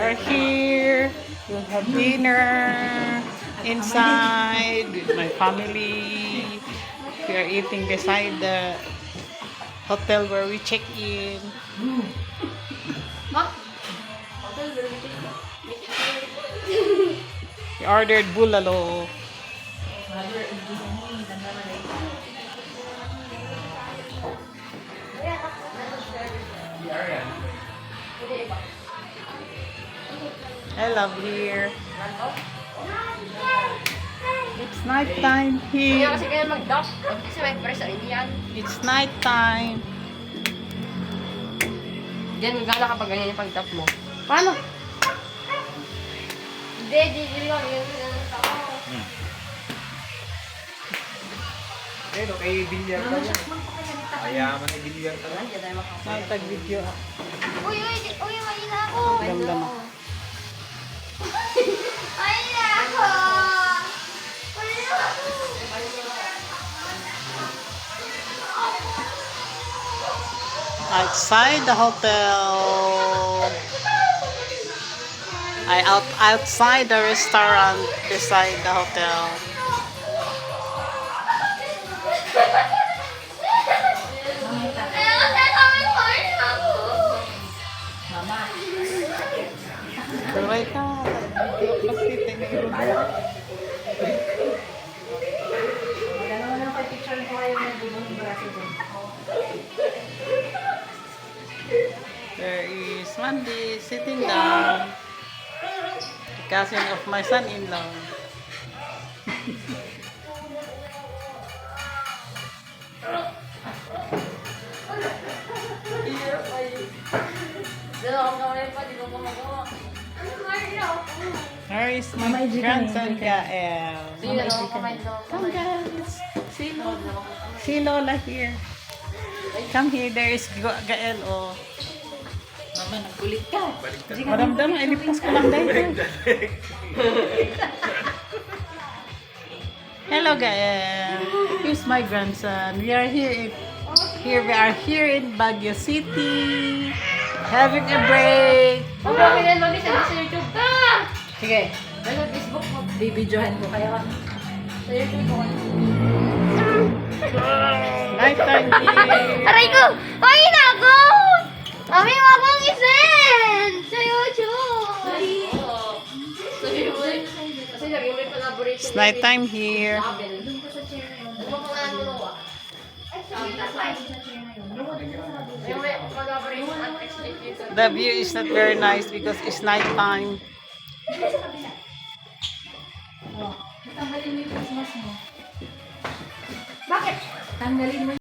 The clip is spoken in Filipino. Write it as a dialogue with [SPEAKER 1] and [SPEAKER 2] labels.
[SPEAKER 1] are here. We'll have dinner inside with my family. We are eating beside the hotel where we check in. We ordered bulalo. I love here. It's night time
[SPEAKER 2] Kaya
[SPEAKER 1] here.
[SPEAKER 2] kasi kaya mag-dash. Kasi may press sa yan.
[SPEAKER 1] It's night time.
[SPEAKER 2] Diyan, gana kapag ganyan yung pag-tap mo. Paano? Hindi lang. Yan ako.
[SPEAKER 3] Pero kay bilyar ka yan. Ayaman ay bilyar ka lang.
[SPEAKER 1] Nagtag-video ako.
[SPEAKER 4] Uy, mahina ako.
[SPEAKER 1] Damdam ako.
[SPEAKER 4] Mahina ako. Mahina ako.
[SPEAKER 1] Outside the hotel. Outside the restaurant beside the hotel. Tuloy ka. There is Mandy sitting down. The cousin of my son-in-law. There is my grandson Gael. Come guys. See Lola here. Come here. There is Gael. Oh.
[SPEAKER 4] Mama, nagkulit ka.
[SPEAKER 1] Maramdaman, ilipas ko lang dahil. Hello Gael. Here's my grandson. We are here in Baguio City. Having a break.
[SPEAKER 2] Mami, mami, sa YouTube ka!
[SPEAKER 1] Sige.
[SPEAKER 2] Ano, Facebook mo?
[SPEAKER 4] Bibidyohan ko kaya.
[SPEAKER 2] Sa YouTube ko.
[SPEAKER 1] Nighttime here.
[SPEAKER 4] Aray ko! Mahina ako! Mami, wag mong isend sa YouTube.
[SPEAKER 2] Kasi lagi may collaboration.
[SPEAKER 1] It's nighttime here.
[SPEAKER 2] Ano mo pangalan mo Noah? Yung may collaboration at explain.
[SPEAKER 1] The view is not very nice because it's nighttime.
[SPEAKER 4] Bakit? Tanggalin mo